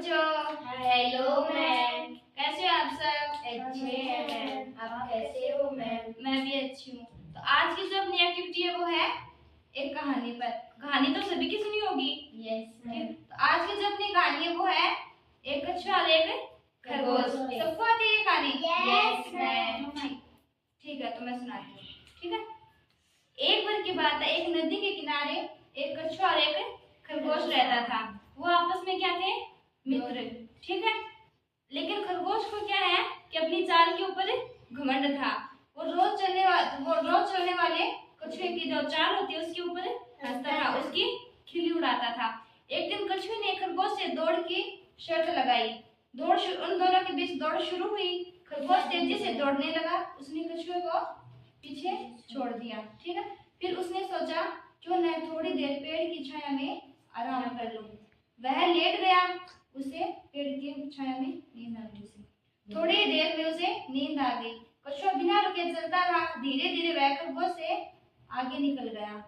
बच्चों। Hello ma'am. कैसे हो आप सब? अच्छे हैं मैम, आप कैसे हो मैम? मैं भी अच्छी हूँ। तो आज की जो अपनी एक्टिविटी है वो है एक कहानी पर। कहानी तो सभी की सुनी होगी। Yes ma'am. तो आज की जो अपनी कहानी है वो है एक कछुआ और एक खरगोश। सबको आती है ये कहानी? Yes ma'am. ठीक है, तो मैं सुनाती हूँ। ठीक है। एक बार की बात है, एक नदी के किनारे एक कछुआ और एक खरगोश रहता था। वो आपस में क्या थे? मित्र। ठीक है। लेकिन खरगोश को क्या है कि अपनी चाल के ऊपर घमंड था। वो रोज चलने वाले कछुए की जो चाल होती है उसके ऊपर हंसता था, उसकी खिल्ली उड़ाता था। एक दिन कछुए ने खरगोश से दौड़ की शर्त लगाई। उन दोनों के बीच दौड़ शुरू हुई। खरगोश तेजी से दौड़ने लगा। उसने कछुए को पीछे छोड़ दिया। ठीक है। फिर उसने सोचा क्यों न थोड़ी देर पेड़ की छाया में आराम कर लूं। वह लेट गया। उसे पेड़ की छाया में नींद आ गई। थोड़ी देर में उसे नींद आ गई। कछुआ बिना रुके चलता रहा। धीरे धीरे वह खरगोश से आगे निकल गया।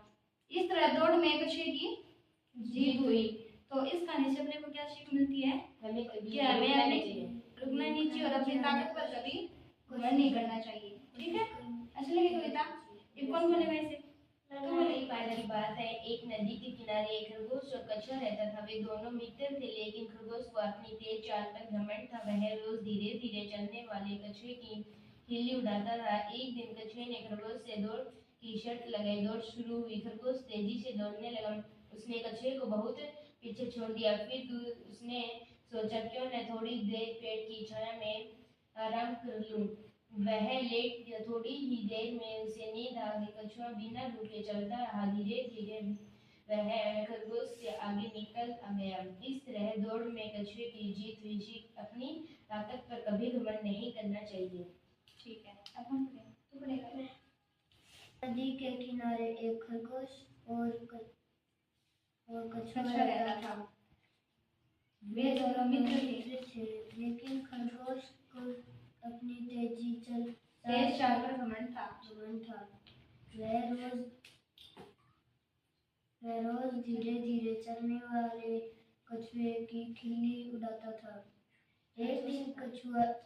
इस तरह दौड़ में कछुए की जीत हुई। तो इस कहानी से अपने को क्या सीख मिलती है? हमें रुकना नहीं चाहिए और अपनी ताकत पर कभी घमंड नहीं करना चाहिए। ठीक है। अच्छी लगी कविता? ये कौन बोलेगा इसे? एक बार की बात है, एक नदी के किनारे एक खरगोश और कछुआ रहता था। वे दोनों मित्र थे, लेकिन खरगोश को अपनी तेज चाल पर घमंड था। वह रोज धीरे धीरे चलने वाले कछुए की खिल्ली उड़ाता रहा। एक दिन कछुए ने खरगोश से दौड़ की शर्त लगाई। दौड़ शुरू हुई। खरगोश तेजी से दौड़ने लगा। उसने कछुए को बहुत पीछे छोड़ दिया। फिर उसने सोचा क्यों न थोड़ी देर पेड़ की छाया में आराम कर लूं। वह लेट गया। थोड़ी ही देर में उसे नींद आ गई। कछुआ बिना रुके चलता रहा। धीरे धीरे वह खरगोश से आगे निकल गया। इस तरह दौड़ में कछुए की जीत हुई। सीख, अपनी ताकत पर कभी घमंड नहीं करना चाहिए। ठीक है, अब हम तू पढ़ेगा। नदी के किनारे एक खरगोश और कछुआ रहता था। वे दोनों मित्र थे, लेकिन खरगोश को अपनी तेज चाल पर घमंड था। वह रोज धीरे धीरे चलने वाले कछुए की खिल्ली उड़ाता था। एक दिन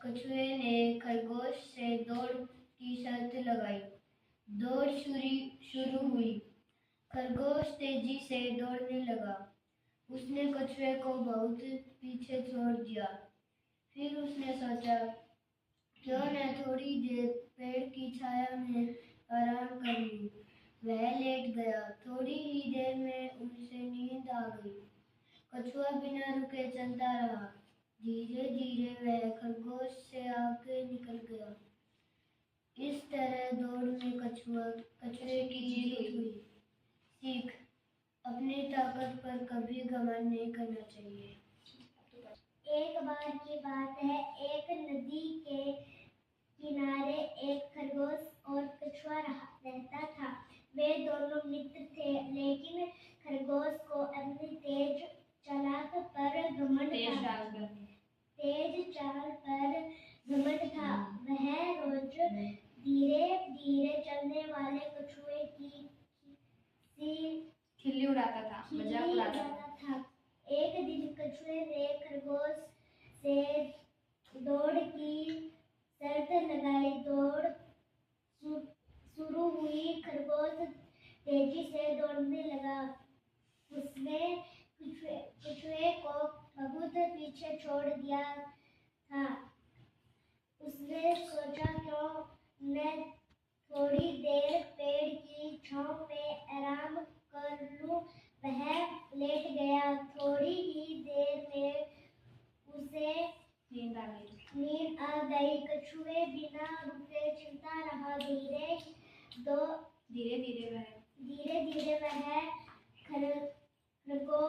कछुए ने खरगोश से दौड़ की शर्त लगाई। दौड़ शुरू हुई। खरगोश तेजी से दौड़ने लगा। उसने कछुए को बहुत पीछे छोड़ दिया। फिर उसने सोचा क्यों न थोड़ी देर पेड़ की छाया में आराम कर लूं। वह लेट गया। थोड़ी ही देर में उसे नींद आ गई। कछुआ बिना रुके चलता रहा। धीरे धीरे वह खरगोश से आगे निकल गया। इस तरह दौड़ में कछुए की जीत हुई। सीख, अपनी ताकत पर कभी घमंड नहीं करना चाहिए। एक बार की बात है, एक नदी के किनारे एक खरगोश और कछुआ रहता था। वे दोनों मित्र थे, लेकिन खरगोश को अपनी तेज चाल पर घमंड था। वह रोज धीरे धीरे चलने वाले कछुए की खिल्ली उड़ाता था, मजाक उड़ाता था। एक दिन कछुए ने खरगोश से दौड़ की शर्त लगाई। दौड़ शुरू हुई। खरगोश तेजी से दौड़ने लगा। उसने कछुए को बहुत पीछे छोड़ दिया था। उसने सोचा क्यों न थोड़ी देर पेड़ की छांव में आराम कर लूं। वह लेट गया। थोड़ी ही देर में उसे नींद आ गई। कछुए बिना रुके चलता रहा। धीरे धीरे वह खरगोश